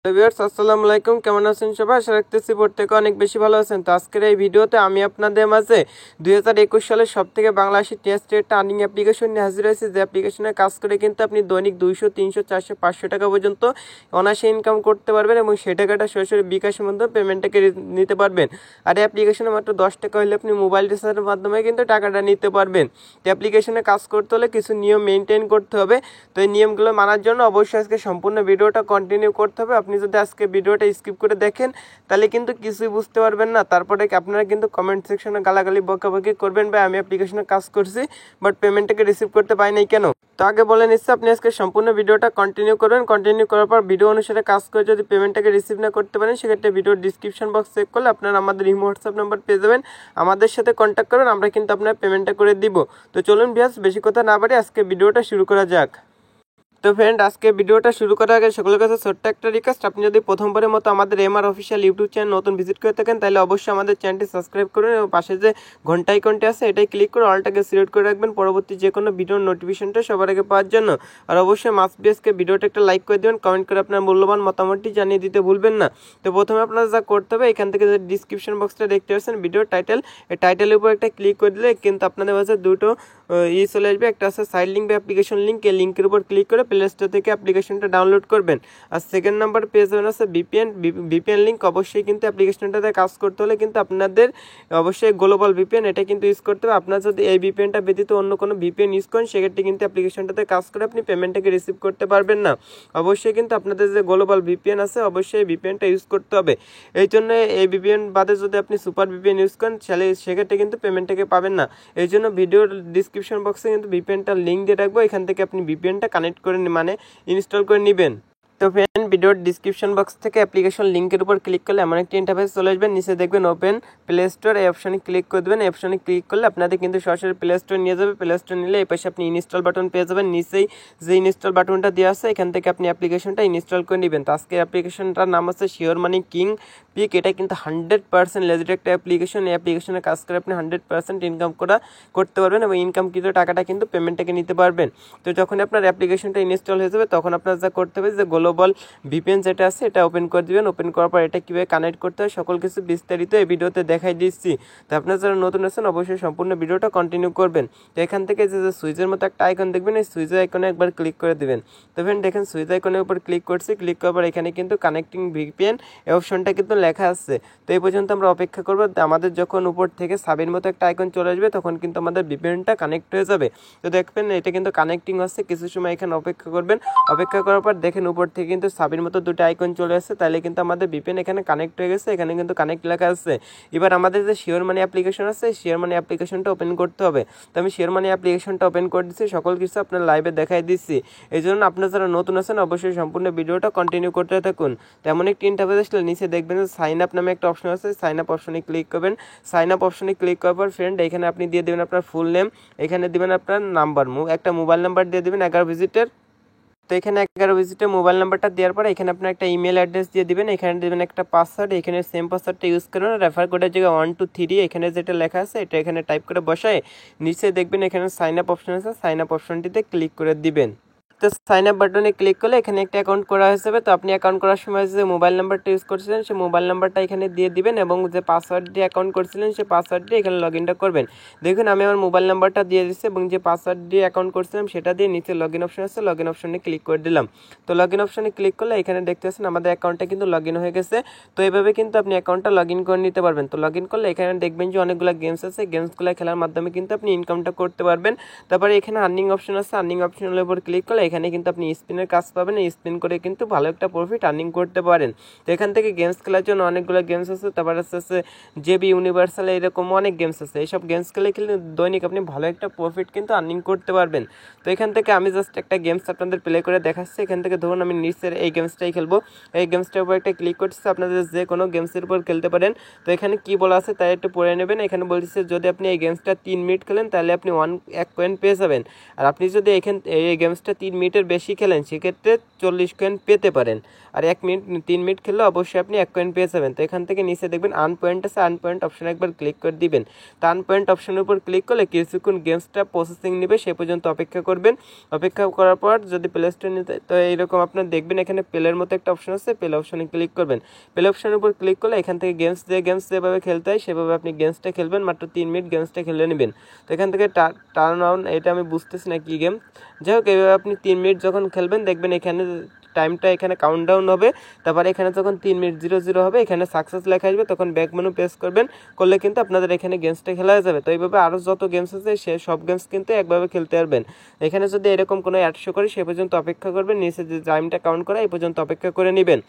Viewers আসসালামু আলাইকুম, কেমন আছেন সবাই? আশা রাখতেছি প্রত্যেকে অনেক বেশি ভালো আছেন। তো আজকের এই ভিডিওতে আমি আপনাদের মাঝে 2021 সালের সবথেকে বাংলাদেশি টেস্টেড আর্নিং অ্যাপ্লিকেশন নিয়ে হাজির হয়েছে। যে অ্যাপ্লিকেশনে কাজ করে কিন্তু আপনি দৈনিক 200, 300, 400, 500 টাকা পর্যন্ত অনায়াসে ইনকাম করতে পারবেন এবং সেই টাকাটা সরাসরি বিকাশের মাধ্যমে পেমেন্টটাকে নিতে পারবেন। আর এই অ্যাপ্লিকেশনে মাত্র 10 টাকা হলে আপনি মোবাইল রিচার্জের মাধ্যমে কিন্তু টাকাটা নিতে পারবেন। তো অ্যাপ্লিকেশনে কাজ করতে হলে কিছু নিয়ম মেনটেন করতে হবে। তো এই নিয়মগুলো মানার জন্য অবশ্যই আজকে সম্পূর্ণ ভিডিওটা কন্টিনিউ করতে হবে। আপনি যদি আজকে ভিডিওটা স্কিপ করে দেখেন তাহলে কিন্তু কিছুই বুঝতে পারবেন না। তারপরে আপনারা কিন্তু কমেন্ট সেকশনে গালাগালি বকাবকি করবেন, ভাই আমি অ্যাপ্লিকেশনে কাজ করছি বাট পেমেন্টটাকে রিসিভ করতে পাই নাই কেন। তো আগে বলে নিচ্ছি, আপনি আজকে সম্পূর্ণ ভিডিওটা কন্টিনিউ করবেন। কন্টিনিউ করার পর ভিডিও অনুসারে কাজ করে যদি পেমেন্টটাকে রিসিভ না করতে পারেন, সেক্ষেত্রে ভিডিওর ডিসক্রিপশন বক্স চেক করলে আপনারা আমাদের ইমো হোয়াটসঅ্যাপ নাম্বার পেয়ে যাবেন। আমাদের সাথে কন্ট্যাক্ট করবেন, আমরা কিন্তু আপনার পেমেন্টটা করে দিব। তো চলুন ভিউয়ার্স, বেশি কথা না বাড়িয়ে আজকে ভিডিওটা শুরু করা যাক। তো ফ্রেন্ড, আজকে ভিডিওটা শুরু করার আগে সকলের কাছে ছোট্ট একটা রিকোয়েস্ট, আপনি যদি প্রথমবারের মতো আমাদের এমআর অফিসিয়াল ইউটিউব চ্যানেল নতুন ভিজিট করে থাকেন তাহলে অবশ্যই আমাদের চ্যানেলটি সাবস্ক্রাইব করুন এবং পাশে যে ঘন্টা আইকনটি আছে এটাই ক্লিক করে অলটাকে সিলেক্ট করে রাখবেন পরবর্তী যে কোনো ভিডিওর নোটিফিকেশনটা সবার আগে পাওয়ার জন্য। আর অবশ্যই মাস্ট বি আজকে ভিডিওটা একটা লাইক করে দেবেন, কমেন্ট করে আপনার মূল্যবান মতামতটি জানিয়ে দিতে ভুলবেন না। তো প্রথমে আপনারা যা করতে হবে, এখান থেকে যে ডিসক্রিপশন বক্সটা দেখতে পাচ্ছেন ভিডিওর টাইটেল, এই টাইটেলের উপর একটা ক্লিক করে দিলে কিন্তু আপনাদের কাছে দুটো চলে আসবে। একটা আছে সাইড লিঙ্ক বা অ্যাপ্লিকেশন লিঙ্ক, এই লিঙ্কের উপর ক্লিক করে প্লে স্টোর থেকে অ্যাপ্লিকেশনটা ডাউনলোড করবেন। আর সেকেন্ড নাম্বার পেজ আছে ভিপিএন লিঙ্ক। অবশ্যই কিন্তু অ্যাপ্লিকেশনটাতে কাজ করতে হলে কিন্তু আপনাদের অবশ্যই গ্লোবাল ভিপিএন এটা কিন্তু ইউজ করতে হবে। আপনার যদি এই ভিপিএনটা ব্যতীত অন্য কোনো ভিপিএন ইউজ করেন সেক্ষেত্রে কিন্তু অ্যাপ্লিকেশনটাতে কাজ করে আপনি পেমেন্টটাকে রিসিভ করতে পারবেন না। অবশ্যই কিন্তু আপনাদের যে গ্লোবাল ভিপিএন আছে অবশ্যই এই ভিপিএনটা ইউজ করতে হবে। এই জন্য এই ভিপিএন বাদে যদি আপনি সুপার ভিপিএন ইউজ করেন সেক্ষেত্রে কিন্তু পেমেন্টটাকে পাবেন না। এই জন্য ভিডিওর ডিসক্রিপশন বক্সে কিন্তু ভিপিএনটা লিঙ্ক দিয়ে রাখবো, এখান থেকে আপনি ভিপিএনটা কানেক্ট করে ইনস্টল করে নেবেন। তো ফ্রেন্ড, ভিডিওর ডিসক্রিপশন বক্স থেকে অ্যাপ্লিকেশন লিঙ্কের উপর ক্লিক করলে এমন একটি ইন্টারফেস চলে আসবেন। নিচে দেখবেন ওপেন প্লে স্টোর, এই অপশনে ক্লিক করে দেবেন। এই অপশনে ক্লিক করলে আপনাদের কিন্তু সরাসরি প্লে স্টোর নিয়ে যাবে। প্লে স্টোর নিলে এই পাশে আপনি ইনস্টল বাটন পেয়ে যাবেন। নিচেই যে ইনস্টল বাটনটা দেওয়া আছে এখান থেকে আপনি অ্যাপ্লিকেশনটা ইনস্টল করে নেবেন। তো আজকে অ্যাপ্লিকেশনটার নাম আছে শিওর মানি কিং পিক। এটা কিন্তু 100% লেজিট একটা অ্যাপ্লিকেশন। এই অ্যাপ্লিকেশনে কাজ করে আপনি 100% ইনকাম করতে পারবেন এবং ইনকামকৃত টাকাটা কিন্তু পেমেন্টটাকে নিতে পারবেন। তো যখন আপনার অ্যাপ্লিকেশনটা ইনস্টল হয়ে যাবে তখন আপনার যা করতে হবে যে গ্লোবাল ভিপিএন যেটা আছে এটা ওপেন করে দিবেন। ওপেন করার পর এটা কীভাবে কানেক্ট করতে হয় সকল কিছু বিস্তারিত এই ভিডিওতে দেখাই দিচ্ছি। তো আপনারা যারা নতুন আছেন অবশ্যই সম্পূর্ণ ভিডিওটা কন্টিনিউ করবেন। তো এখান থেকে যে সুইচের মতো একটা আইকন দেখবেন, এই সুইচের আইকনে একবার ক্লিক করে দেবেন। তো ফ্রেন্ড দেখেন সুইচ আইকনের উপর ক্লিক করছি, ক্লিক করার পর এখানে কিন্তু কানেক্টিং ভিপিএন এই অপশনটা কিন্তু লেখা আছে। তো এই পর্যন্ত আমরা অপেক্ষা করবো। আমাদের যখন উপর থেকে সাবের মতো একটা আইকন চলে আসবে তখন কিন্তু আমাদের ভিপিএনটা কানেক্ট হয়ে যাবে। তো দেখবেন এটা কিন্তু কানেক্টিং হচ্ছে, কিছু সময় এখানে অপেক্ষা করবেন। অপেক্ষা করার পর দেখেন উপর থেকে কিন্তু সাবের মতো দুটো আইকন চলে আসছে, তাহলে কিন্তু আমাদের ভিপিএন এখানে কানেক্ট হয়ে গেছে। এখানে কিন্তু কানেক্ট লেখা আছে। এবার আমাদের যে শিওর মানি অ্যাপ্লিকেশন আছে শিওর মানি অ্যাপ্লিকেশনটা ওপেন করতে হবে। তো আমি শিওর মানি অ্যাপ্লিকেশনটা ওপেন করে দিচ্ছি, সকল কিছু আপনার লাইভে দেখাই দিচ্ছি। এই জন্য আপনারা যারা নতুন আছেন অবশ্যই সম্পূর্ণ ভিডিওটা কন্টিনিউ করতে থাকুন। তেমন একটি ইন্টারফেস আসলে নিচে দেখবেন যে সাইন আপ নামে একটা অপশন আছে, সাইন আপ অপশনে ক্লিক করবেন। সাইন আপ অপশনে ক্লিক করার পর ফ্রেন্ড এখানে আপনি দিয়ে দেবেন আপনার ফুল নেম, এখানে দিবেন আপনার নাম্বার, একটা মোবাইল নাম্বার দিয়ে দেবেন 11 ডিজিটের। তো এখানে 11 ডিজিটের মোবাইল নাম্বারটা দেওয়ার পরে এখানে আপনার একটা ইমেল অ্যাড্রেস দিয়ে দিবেন, এখানে দেবেন একটা পাসওয়ার্ড, এখানে সেম পাসওয়ার্ডটা ইউজ করবেন। রেফার কোডের জায়গায় 1 2 3 এখানে যেটা লেখা আছে এটা এখানে টাইপ করে বসায় নিচে দেখবেন এখানে সাইন আপ অপশন আছে, সাইন আপ অপশনটিতে ক্লিক করে দিবেন। তো সাইন আপ বাটনে ক্লিক করলে এখানে একটা অ্যাকাউন্ট করা হয়ে যাবে। তো আপনি অ্যাকাউন্ট করার সময় যে মোবাইল নাম্বারটা ইউজ করছিলেন সেই মোবাইল নাম্বারটা এখানে দিয়ে দিবেন এবং যে পাসওয়ার্ড দিয়ে অ্যাকাউন্ট করছিলেন সেই পাসওয়ার্ড দিয়ে এখানে লগ ইনটা করবেন। দেখুন আমি আমার মোবাইল নাম্বারটা দিয়ে দিচ্ছি এবং যে পাসওয়ার্ড দিয়ে অ্যাকাউন্ট করছিলাম সেটা দিয়ে নিচে লগ ইন অপশন আছে, লগ ইন অপশনে ক্লিক করে দিলাম। তো লগ ইন অপশনে ক্লিক করলে এখানে দেখতে পাচ্ছেন আমাদের অ্যাকাউন্টটা কিন্তু লগ ইন হয়ে গেছে। তো এইভাবে কিন্তু আপনি অ্যাকাউন্টটা লগ ইন করে নিতে পারবেন। তো লগ ইন করলে এখানে দেখবেন যে অনেকগুলো গেমস আছে, গেমসগুলো খেলার মাধ্যমে কিন্তু আপনি ইনকামটা করতে পারবেন। তারপরে এখানে আর্নিং অপশন আছে, আর্নিং অপশনের উপর ক্লিক করলে এখানে কিন্তু আপনি স্পিনের কাজ পাবেন, স্পিন করে কিন্তু ভালো একটা প্রফিট আর্নিং করতে পারেন। তো এখান থেকে গেমস খেলার জন্য অনেকগুলো গেমস আছে, তারপর আছে জেবি ইউনিভার্সাল, এরকম অনেক গেমস আছে। এইসব গেমস খেলে দৈনিক আপনি ভালো একটা প্রফিট কিন্তু আর্নিং করতে পারবেন। তো এখান থেকে আমি জাস্ট একটা গেমস আপনাদের প্লে করে দেখাচ্ছি। এখান থেকে ধরুন আমি নিচের এই গেমসটাই খেলবো, এই গেমসটার উপর একটা ক্লিক করছি, আপনাদের যে কোনো গেমসের উপর খেলতে পারেন। তো এখানে কি বলা আছে তাই একটু পড়ে নেবেন। এখানে বলছে যদি আপনি এই গেমসটা 3 মিনিট খেলেন তাহলে আপনি 1 কয়েন পেয়ে যাবেন। আর আপনি যদি এই গেমসটা 3 মিনিটের বেশি খেলেন সেক্ষেত্রে 40 কয়েন পেতে পারেন। আর 3 মিনিট খেললে অবশ্যই আপনি 1 কয়েন পেয়ে যাবেন। তো এখান থেকে নিচে দেখবেন আর্ন পয়েন্ট আছে, আর্ন পয়েন্ট অপশানে একবার ক্লিক করে দিবেন। তো আর্ন পয়েন্ট অপশানের উপর ক্লিক করলে কিছুক্ষণ গেমসটা প্রসেসিং নেবে, সে পর্যন্ত অপেক্ষা করবেন। অপেক্ষা করার পর যদি প্লে স্টোর নিতে, তো এইরকম আপনার দেখবেন এখানে প্লের মতো একটা অপশন আছে, প্লে অপশানে ক্লিক করবেন। প্লে অপশানের উপর ক্লিক করলে এখান থেকে গেমস যেভাবে খেলতে হয় সেভাবে আপনি গেমসটা খেলবেন, মাত্র 3 মিনিট গেমসটা খেলে নেবেন। তো এখান থেকে টার্ন অন, এটা আমি বুঝতেছি না কি গেম, যাই হোক এইভাবে আপনি 3 মিনিট যখন খেলবেন দেখবেন এখানে টাইমটা এখানে কাউন্টডাউন হবে। তারপরে এখানে যখন 3 মিনিট 00 হবে এখানে সাকসেস লেখা আসবে, তখন ব্যাক মেনু প্রেস করবেন, করলে কিন্তু আপনাদের এখানে গেমসটা খেলা হয়ে যাবে। তো এইভাবে আরও যত গেমস আছে সে সব গেমস কিন্তু একভাবে খেলতে পারবেন। এখানে যদি এরকম কোনো অ্যাড শো করে সে পর্যন্ত অপেক্ষা করবেন, নিচে যে টাইমটা কাউন্ট করা এই পর্যন্ত অপেক্ষা করে নেবেন।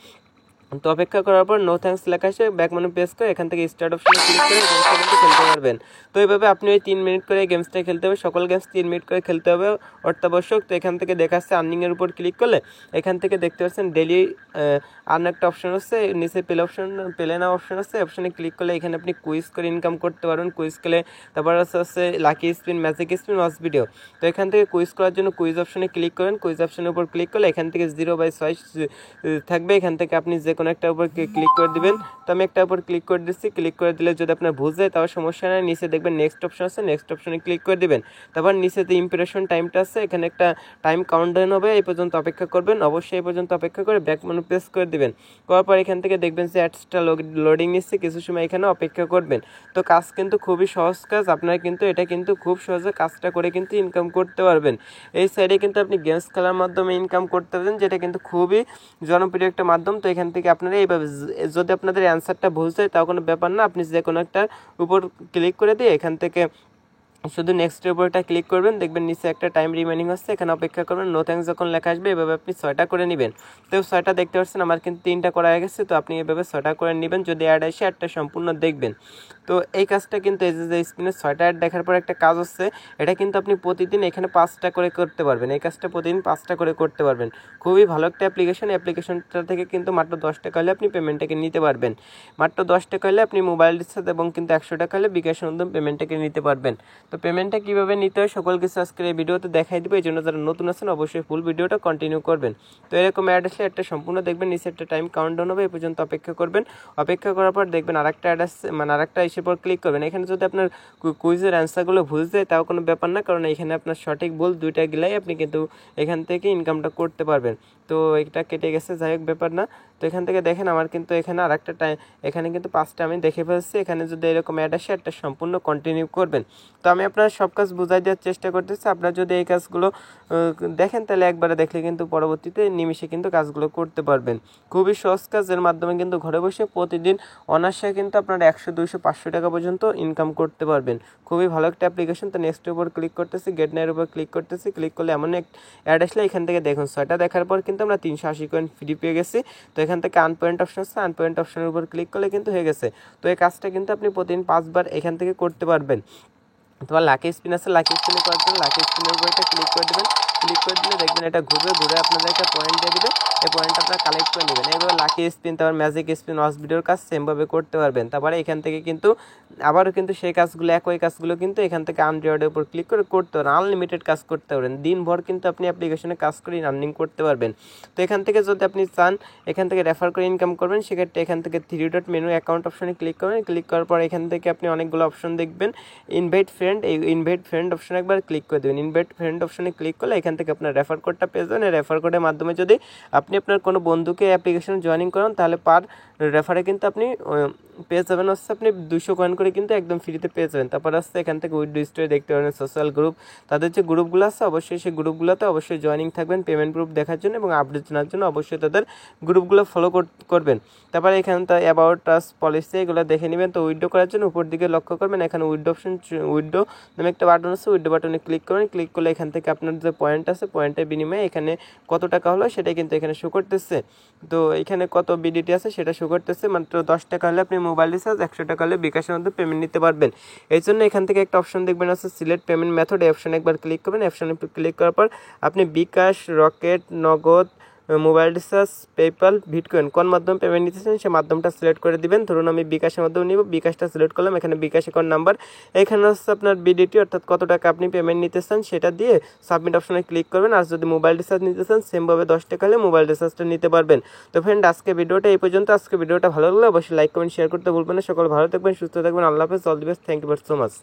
তো অপেক্ষা করার পর নো থ্যাঙ্কস লেখা আসে, ব্যাক মেনু প্রেস করে এখান থেকে স্টার্ট অপশনে ক্লিক করে গেমসটা কিন্তু খেলতে পারবেন। তো এইভাবে আপনি ওই 3 মিনিট করে গেমসটা খেলতে হবে, সকল গেমস 3 মিনিট করে খেলতে হবে অত্যাবশ্যক। তো এখান থেকে দেখাচ্ছে আর্নিংয়ের উপর ক্লিক করলে এখান থেকে দেখতে পাচ্ছেন ডেলি আর্ন একটা অপশন আছে, নিচে পেলে না অপশন আছে, অপশনে ক্লিক করলে এখানে আপনি কুইজ করে ইনকাম করতে পারবেন। কুইজ খেলে তারপর আছে lucky spin, magic spin, watch video. তো এখান থেকে কুইজ করার জন্য কুইজ অপশনে ক্লিক করেন, কুইজ অপশনের উপর ক্লিক করলে এখান থেকে 0/6 থাকবে, এখান থেকে আপনি যে কোনো একটা উপর ক্লিক করে দিবেন। তো আমি একটা উপর ক্লিক করে দিচ্ছি, ক্লিক করে দিলে যদি আপনার ভুল যায় তাও সমস্যা নেই, নিচে দেখবেন নেক্সট অপশন আছে, নেক্সট অপশনে ক্লিক করে দিবেন। তারপর নিচে যে ইমপ্রেশন টাইমটা আছে এখানে একটা টাইম কাউন্টডাউন হবে, এই পর্যন্ত অপেক্ষা করবেন, অবশ্যই এই পর্যন্ত অপেক্ষা করে ব্যাক মেনু প্রেস করে দিবেন। করার পর এখান থেকে দেখবেন যে অ্যাডসটা লোডিং নিচ্ছে, কিছু সময় এখানে অপেক্ষা করবেন। তো কাজ কিন্তু খুবই সহজ কাজ, আপনারা কিন্তু এটা কিন্তু খুব সহজে কাজটা করে কিন্তু ইনকাম করতে পারবেন। এই সাইডে কিন্তু আপনি গেমস খেলার মাধ্যমে ইনকাম করতে পারবেন, যেটা কিন্তু খুবই জনপ্রিয় একটা মাধ্যম। তো এখান থেকে আপনারা এইভাবে, যদি আপনাদের অ্যান্সারটা ভুল যায় তাও কোনো ব্যাপার না, আপনি যে কোনো একটা উপর ক্লিক করে দিয়ে এখান থেকে শুধু নেক্সটের উপর একটা ক্লিক করবেন, দেখবেন নিচে একটা টাইম রিমেনিং হচ্ছে, এখানে অপেক্ষা করবেন, নো থ্যাঙ্কস যখন লেখা আসবে এভাবে আপনি 6টা করে নেবেন। তো 6টা দেখতে পাচ্ছেন আমার কিন্তু 3টা করা হয়ে গেছে। তো আপনি এভাবে 6টা করে নেবেন, যদি অ্যাড আসে অ্যাডটা সম্পূর্ণ দেখবেন। তো এই কাজটা কিন্তু এই যে স্ক্রিনে 6টা অ্যাড দেখার পর একটা কাজ হচ্ছে, এটা কিন্তু আপনি প্রতিদিন এখানে 5টা করে করতে পারবেন। এই কাজটা প্রতিদিন 5টা করে করতে পারবেন। খুবই ভালো একটা অ্যাপ্লিকেশনটা থেকে কিন্তু মাত্র 10 টাকা হলে আপনি পেমেন্টটাকে নিতে পারবেন। মাত্র 10 টাকা হলে আপনি মোবাইল রিচার্জ এবং কিন্তু 100 টাকা হলে বিকাশের মাধ্যমে পেমেন্টটাকে নিতে পারবেন। তো পেমেন্টটা কীভাবে নিতে হয় সকল কিছু আজকের এই ভিডিওতে দেখাই দেবো, এই জন্য যারা নতুন আছেন অবশ্যই ফুল ভিডিওটা কন্টিনিউ করবেন। তো এরকম অ্যাড আসলে একটা সম্পূর্ণ দেখবেন, নিচে একটা টাইম কাউন্টডাউন হবে, এই পর্যন্ত অপেক্ষা করবেন। অপেক্ষা করার পর দেখবেন আরেকটা অ্যাড আসছে, মানে আরেকটা এসে পর ক্লিক করবেন। এখানে যদি আপনার কুইজের অ্যান্সারগুলো ভুল যায় তাও কোনো ব্যাপার না, কারণ এখানে আপনার সঠিক ভুল দুইটা গেলেই আপনি কিন্তু এখান থেকে ইনকামটা করতে পারবেন। তো এটা কেটে গেছে, যাই হোক ব্যাপার না। তো এখান থেকে দেখেন আমার কিন্তু এখানে আরেকটা এখানে কিন্তু 5টা আমি দেখে ফেলছি। এখানে যদি এরকম অ্যাড আসে একটা সম্পূর্ণ কন্টিনিউ করবেন। তো আমি আপনার সব কাজ বুঝাই দেওয়ার চেষ্টা করতেছি, আপনারা যদি এই কাজগুলো দেখেন তাহলে একবারে দেখলে কিন্তু পরবর্তীতে নিমিশে কিন্তু কাজগুলো করতে পারবেন। খুবই সহজ কাজ, এর মাধ্যমে কিন্তু ঘরে বসে প্রতিদিন অনায়াসে কিন্তু আপনারা 100, 200, 500 টাকা পর্যন্ত ইনকাম করতে পারবেন। খুবই ভালো একটা অ্যাপ্লিকেশন। তো নেক্সটের উপর ক্লিক করতেছি, গেট নাইয়ের উপর ক্লিক করতেছি, ক্লিক করলে এমন এক অ্যাড আসলে এখান থেকে দেখুন 6টা দেখার পর কিন্তু আমরা 380 কয়েন ফ্রি পেয়ে গেছি। তো এখান থেকে আর্ন পয়েন্ট অপশন আছে, আর্ন পয়েন্ট অপশনের উপর ক্লিক করলে কিন্তু হয়ে গেছে। তো এই কাজটা কিন্তু আপনি প্রতিদিন 5 বার এখান থেকে করতে পারবেন। তোমার লাকি স্পিন আছে, লাকি স্পিনে করার জন্য লাকি স্পিনের উপর একটা ক্লিক করে দেবেন। ক্লিক করে দিলে দেখবেন এটা ঘুরে আপনাদের একটা পয়েন্ট দিয়ে দেবে, এই পয়েন্ট আপনারা কালেক্ট করে নেবেন। এইভাবে লাকি স্পিন, তারপর ম্যাজিক স্পিন, ওয়াচ ভিডিওর কাজ সেমভাবে করতে পারবেন। তারপরে এখান থেকে কিন্তু আবারও কিন্তু সেই কাজগুলো, একই কাজগুলো কিন্তু এখান থেকে আনরিওয়ার্ডের উপর ক্লিক করে করতে পারেন, আনলিমিটেড কাজ করতে পারেন। দিনভর কিন্তু আপনি অ্যাপ্লিকেশনে কাজ করে আর্নিং করতে পারবেন। তো এখান থেকে যদি আপনি চান এখান থেকে রেফার করে ইনকাম করবেন, সেক্ষেত্রে এখান থেকে 3 ডট মেনু অ্যাকাউন্ট অপশনে ক্লিক করবেন। ক্লিক করার পর এখান থেকে আপনি অনেকগুলো অপশন দেখবেন, ইনভাইট ফ্রেন্ড, এই ইনভাইট ফ্রেন্ড অপশনে একবার ক্লিক করে দেবেন। ইনভাইট ফ্রেন্ড অপশনে ক্লিক করলে এখান থেকে আপনার রেফার কোডটা পেয়ে যাবেন। রেফার কোডের মাধ্যমে যদি আপনি আপনার কোনো বন্ধুকে অ্যাপ্লিকেশনে জয়েনিং করান তাহলে পার রেফারে কিন্তু আপনি পেয়ে যাবেন হচ্ছে আপনি 200 কয়েন করে কিন্তু একদম ফ্রিতে পেয়ে যাবেন। তারপর আসছে এখান থেকে উইথ স্টোরি দেখতে পারেন, সোশ্যাল গ্রুপ, তাদের যে গ্রুপগুলো আছে অবশ্যই সেই গ্রুপগুলোতে অবশ্যই জয়েনিং থাকবেন পেমেন্ট গ্রুপ দেখার জন্য এবং আপডেট জানার জন্য অবশ্যই তাদের গ্রুপগুলো ফলো করবেন। তারপরে এখানে তো অ্যাবাউট আস পলিসি এগুলো দেখে নেবেন। তো উইথড্র করার জন্য উপর দিকে লক্ষ্য করবেন, এখানে উইথড্র অপশন, উইথড্র নামে একটা বাটন আছে, উইথড্র বাটনে ক্লিক করবেন। ক্লিক করলে এখান থেকে আপনার যে পয়েন্ট আছে পয়েন্টের বিনিময়ে এখানে কত টাকা হলো সেটা কিন্তু এখানে শো করতেছে। তো এখানে কত বিডিটি আছে সেটা শো করতেছে। মাত্র 10 টাকা হলে আপনি মোবাইল রিচার্জ, 100 টাকা হলে বিকাশের মধ্যে পেমেন্ট নিতে পারবেন। এই জন্য এখান থেকে একটা অপশন দেখবেন আছে সিলেক্ট পেমেন্ট মেথড, এই অপশনে একবার ক্লিক করবেন। অপশনে ক্লিক করার পর আপনি বিকাশ, রকেট, নগদ, মোবাইল রিচার্জ, পেপ্যাল, বিটকয়েন কোন মাধ্যমে পেমেন্ট নিতে চান সেই মাধ্যমটা সিলেক্ট করে দিবেন। ধরুন আমি বিকাশের মাধ্যমে নিব, বিকাশটা সিলেক্ট করলাম, এখানে বিকাশ অ্যাকাউন্ট নাম্বার, এখানে হচ্ছে আপনার বিডিটি অর্থাৎ কত টাকা আপনি পেমেন্ট নিতে চান সেটা দিয়ে সাবমিট অপশনে ক্লিক করবেন। আর যদি মোবাইল রিচার্জ নিতে চান সেমভাবে 10 টাকা হলে মোবাইল রিচার্জটা নিতে পারবেন। তো ফ্রেন্ড, আজকে ভিডিওটা এই পর্যন্ত। আজকে ভিডিওটা ভালো লাগলে অবশ্যই লাইক কমেন্ট শেয়ার করতে ভুলবেন না। সকল ভালো থাকবেন, সুস্থ থাকবেন, আল্লাহ হাফেজ, all the best, thank you so much.